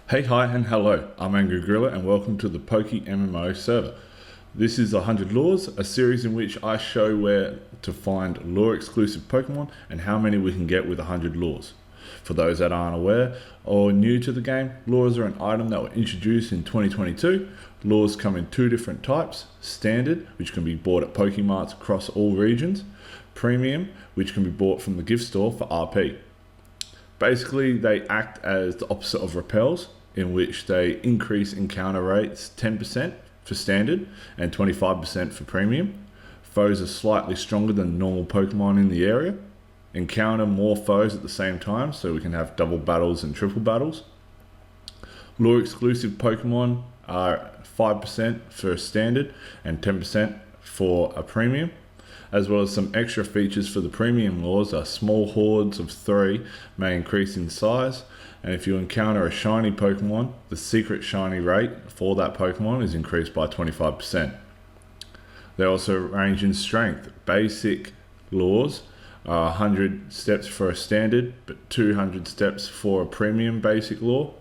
Hey, hi, and hello. I'm Angry Gorilla, and welcome to the PokeMMO server. This is 100 Lures, a series in which I show where to find lure-exclusive Pokemon and how many we can get with 100 lures. For those that aren't aware or new to the game, lures are an item that were introduced in 2022. Lures come in two different types: standard, which can be bought at Pokemarts across all regions; premium, which can be bought from the gift store for RP. Basically, they act as the opposite of repels, in which they increase encounter rates 10% for standard and 25% for premium. Foes are slightly stronger than normal Pokemon in the area. Encounter more foes at the same time, so we can have double battles and triple battles. Lure exclusive Pokemon are 5% for a standard and 10% for a premium. As well as some extra features for the premium lures are small hordes of 3 may increase in size, and if you encounter a shiny Pokemon, the secret shiny rate for that Pokemon is increased by 25%. They also range in strength. Basic lures are 100 steps for a standard, but 200 steps for a premium basic lure.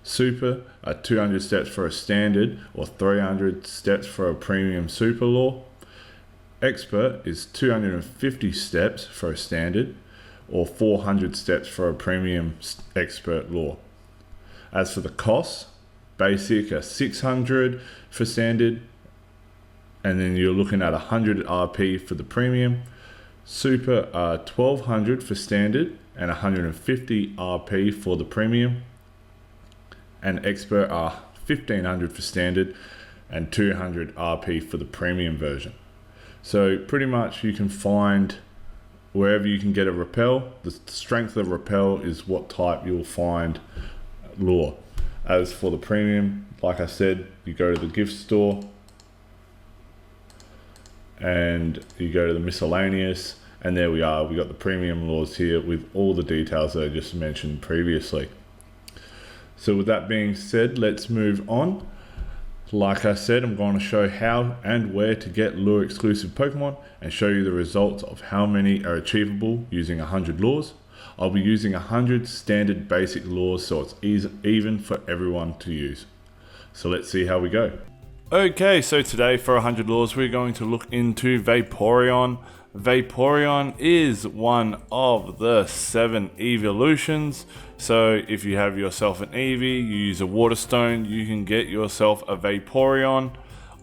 Super are 200 steps for a standard or 300 steps for a premium super lure. Expert is 250 steps for a standard or 400 steps for a premium expert lure. As for the costs, basic are 600 for standard, and then you're looking at 100 RP for the premium. Super are 1200 for standard and 150 RP for the premium. And expert are 1500 for standard and 200 RP for the premium version. So pretty much you can find wherever you can get a repel. The strength of repel is what type you'll find lure. As for the premium, like I said, you go to the gift store and you go to the miscellaneous, and there we are. We got the premium lures here with all the details that I just mentioned previously. So with that being said, let's move on. Like I said, I'm going to show how and where to get lure exclusive Pokemon and show you the results of how many are achievable using 100 lures. I'll be using 100 standard basic lures, so it's even for everyone to use. So let's see how we go. Okay, so today for 100 lures we're going to look into Vaporeon. Vaporeon is one of the 7 evolutions. So if you have yourself an Eevee, you use a water stone, you can get yourself a Vaporeon.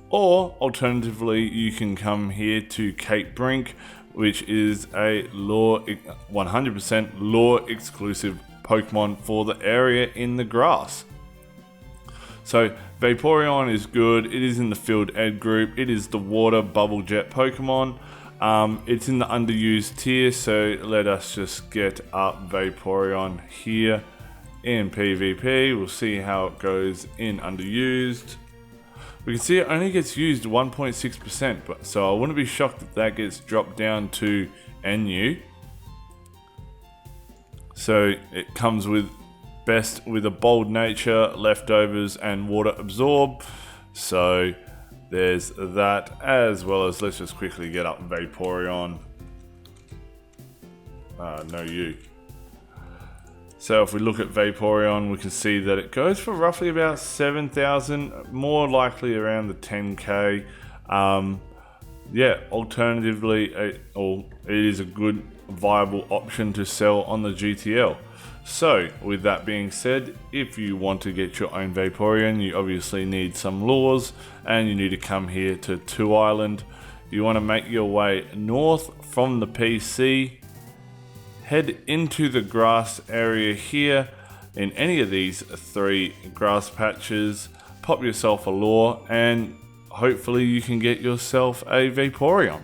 Or alternatively, you can come here to Cape Brink, which is a 100% lure exclusive Pokemon for the area in the grass. So Vaporeon is good. It is in the Field Ed group. It is the water bubble jet Pokemon. It's in the underused tier, so let us just get up Vaporeon here in PvP. We'll see how it goes in underused. We can see it only gets used 1.6%, but so I wouldn't be shocked if that gets dropped down to NU. So it comes with best with a bold nature, leftovers, and water absorb. So there's that, as well as let's just quickly get up Vaporeon. No you. So if we look at Vaporeon, we can see that it goes for roughly about 7,000, more likely around the 10k. Alternatively, it is a good viable option to sell on the GTL. So with that being said, if you want to get your own Vaporeon, you obviously need some lures and you need to come here to 2 Island. You want to make your way north from the PC, head into the grass area here in any of these 3 grass patches, pop yourself a lure, and hopefully you can get yourself a Vaporeon.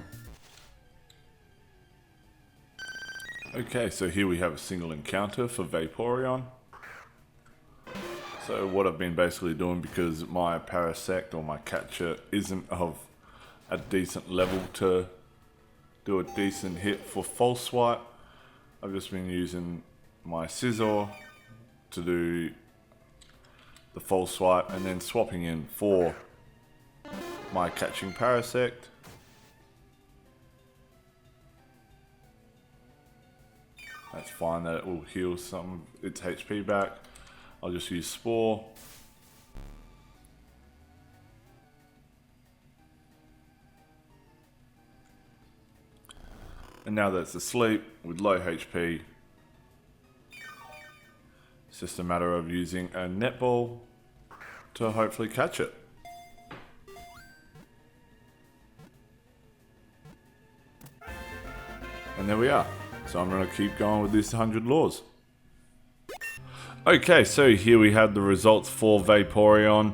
Okay, so here we have a single encounter for Vaporeon. So what I've been basically doing, because my Parasect or my catcher isn't of a decent level to do a decent hit for false swipe, I've just been using my Scizor to do the false swipe and then swapping in for my catching Parasect. That's fine, that it will heal some of its HP back. I'll just use Spore. And now that it's asleep with low HP, it's just a matter of using a netball to hopefully catch it. And there we are. So I'm going to keep going with this 100 lures. Okay, so here we have the results for Vaporeon.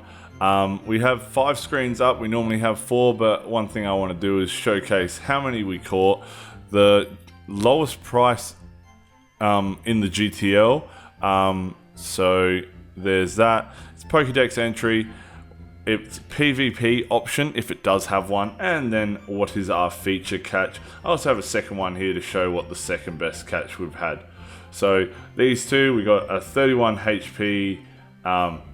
We have 5 screens up. We normally have 4, but one thing I want to do is showcase how many we caught. The lowest price in the GTL. So there's that. It's Pokédex entry. It's PvP option if it does have one, and then what is our feature catch. I also have a second one here to show what the second best catch we've had. So these two, we got a 31 HP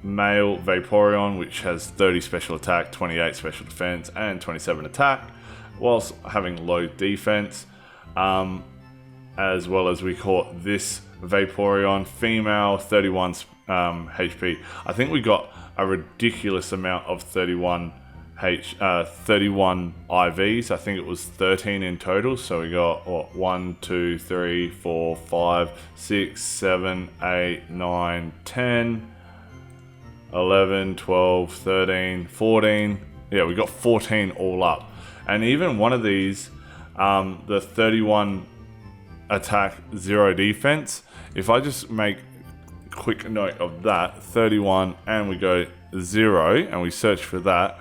male Vaporeon, which has 30 special attack, 28 special defense, and 27 attack, whilst having low defense. As well as we caught this Vaporeon female, 31 HP. I think we got a ridiculous amount of 31 IVs. I think it was 13 in total. So we got what, 1, 2, 3, 4, 5, 6, 7, 8, 9, 10, 11, 12, 13, 14. Yeah, we got 14 all up. And even one of these, the 31 attack, 0 defense, if I just make quick note of that, 31, and we go 0 and we search for that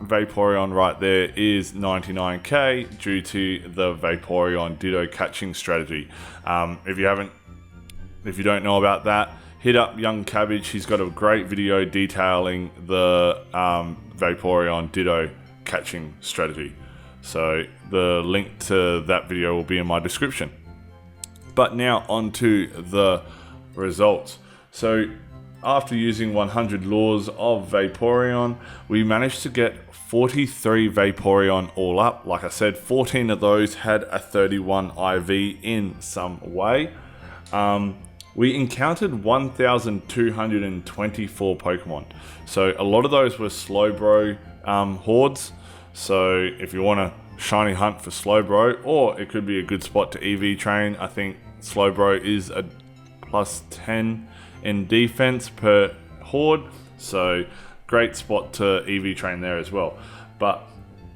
Vaporeon right there is 99k due to the Vaporeon Ditto catching strategy. If you don't know about that, hit up Young Cabbage. He's got a great video detailing the Vaporeon Ditto catching strategy. So the link to that video will be in my description. But now on to the results. So after using 100 lures of Vaporeon, we managed to get 43 Vaporeon all up. Like I said, 14 of those had a 31 IV in some way. We encountered 1,224 Pokemon. So a lot of those were Slowbro hordes. So if you want to shiny hunt for Slowbro, or it could be a good spot to EV train. I think Slowbro is a plus 10 in defense per horde, so great spot to EV train there as well. But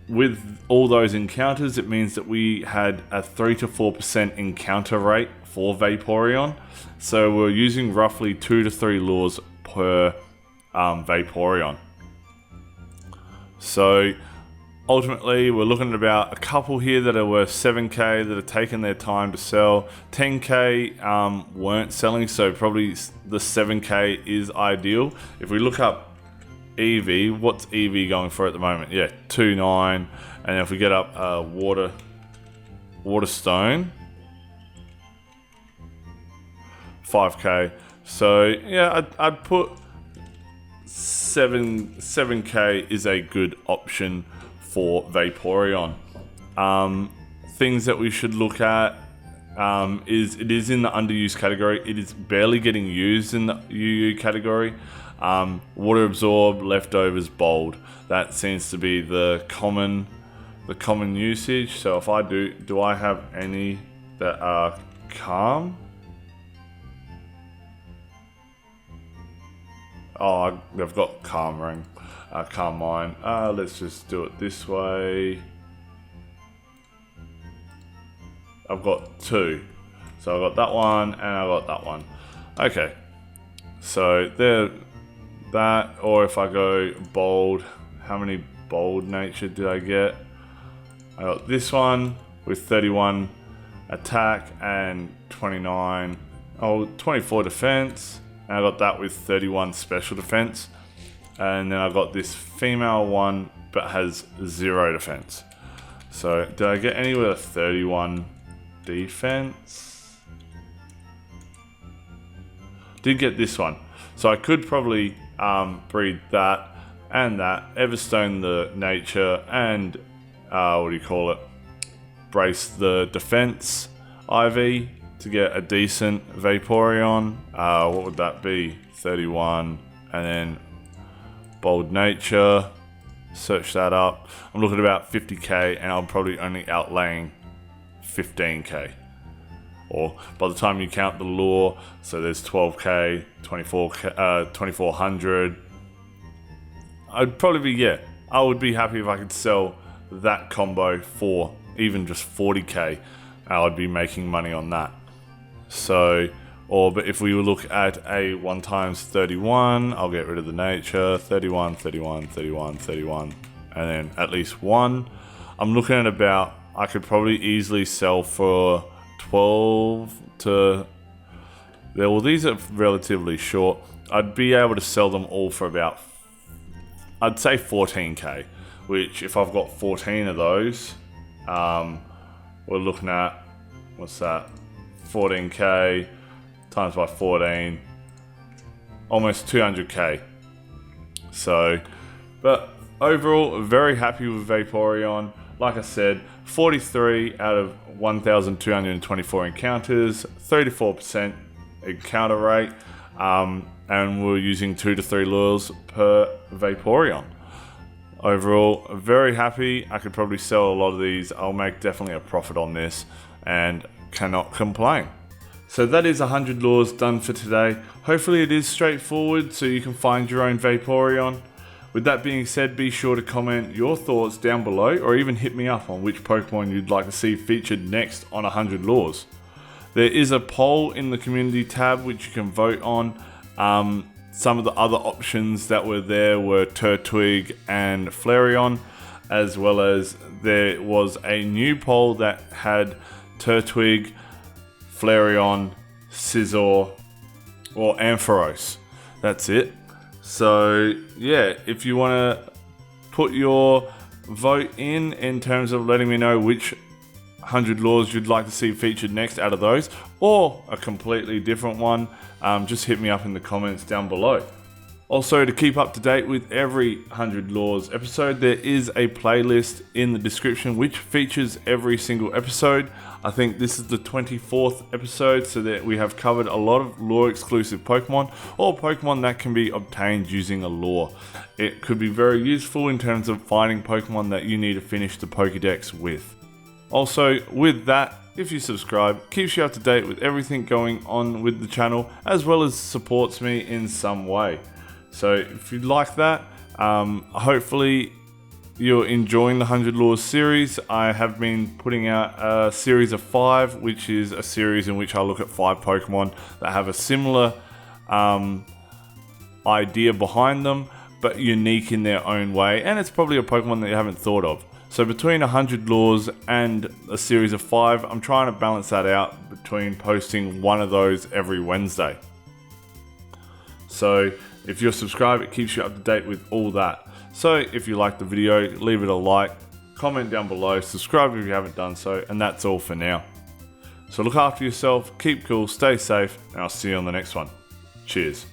with all those encounters, it means that we had a 3 to 4% encounter rate for Vaporeon. So we're using roughly 2 to 3 lures per Vaporeon. So ultimately, we're looking at about a couple here that are worth 7k that have taken their time to sell. 10k weren't selling, so probably the 7k is ideal. If we look up EV, what's EV going for at the moment? Yeah, 2.9. And if we get up water stone, 5k. So yeah, I'd put 7k is a good option for Vaporeon. Things that we should look at is it is in the underused category. It is barely getting used in the UU category. Water absorb, leftovers, bold. That seems to be the common usage. So if I do I have any that are calm? Oh, they've got calm ring. Calm mind. Let's just do it this way. I've got 2. So I've got that one and I've got that one. Okay. So there, that, or if I go bold, how many bold nature did I get? I got this one with 31 attack and 24 defense. And I got that with 31 special defense. And then I got this female one, but has 0 defense. So did I get any with a 31 defense? Did get this one. So I could probably breed that and that, Everstone the nature, and brace the defense IV to get a decent Vaporeon. What would that be? 31, and then Bold Nature. Search that up. I'm looking at about 50k, and I'm probably only outlaying 15k. Or by the time you count the lure, so there's 12k, 24k, 2400. I'd probably be, I would be happy if I could sell that combo for even just 40k. I would be making money on that. So, but if we look at a 1 times 31, I'll get rid of the nature, 31, 31, 31, 31, and then at least 1. I'm looking at about, I could probably easily sell for 12 to, well, these are relatively short. I'd be able to sell them all for about, I'd say 14k, which if I've got 14 of those, we're looking at, what's that, 14k times by 14, almost 200k. So, but overall, very happy with Vaporeon. Like I said, 43 out of 1,224 encounters, 34% encounter rate, and we're using 2 to 3 lures per Vaporeon. Overall, very happy. I could probably sell a lot of these. I'll make definitely a profit on this and cannot complain. So that is 100 lures done for today. Hopefully it is straightforward so you can find your own Vaporeon. With that being said, be sure to comment your thoughts down below, or even hit me up on which Pokemon you'd like to see featured next on 100 lures. There is a poll in the community tab which you can vote on. Some of the other options that were there were Turtwig and Flareon, as well as there was a new poll that had Turtwig, Flareon, Scizor, or Ampharos. That's it. So yeah, if you want to put your vote in terms of letting me know which 100 lures you'd like to see featured next out of those, or a completely different one, just hit me up in the comments down below. Also, to keep up to date with every 100 lures episode, there is a playlist in the description which features every single episode. I think this is the 24th episode, so that we have covered a lot of lure exclusive Pokemon, or Pokemon that can be obtained using a lure. It could be very useful in terms of finding Pokemon that you need to finish the Pokédex with. Also, with that, if you subscribe, keeps you up to date with everything going on with the channel, as well as supports me in some way. So if you'd like that, hopefully you're enjoying the 100 Lures series. I have been putting out a series of 5, which is a series in which I look at 5 Pokemon that have a similar idea behind them, but unique in their own way, and it's probably a Pokemon that you haven't thought of. So between 100 lures and a series of 5, I'm trying to balance that out between posting one of those every Wednesday. So if you're subscribed, it keeps you up to date with all that. So if you like the video, leave it a like, comment down below, subscribe if you haven't done so, and that's all for now. So look after yourself, keep cool, stay safe, and I'll see you on the next one. Cheers.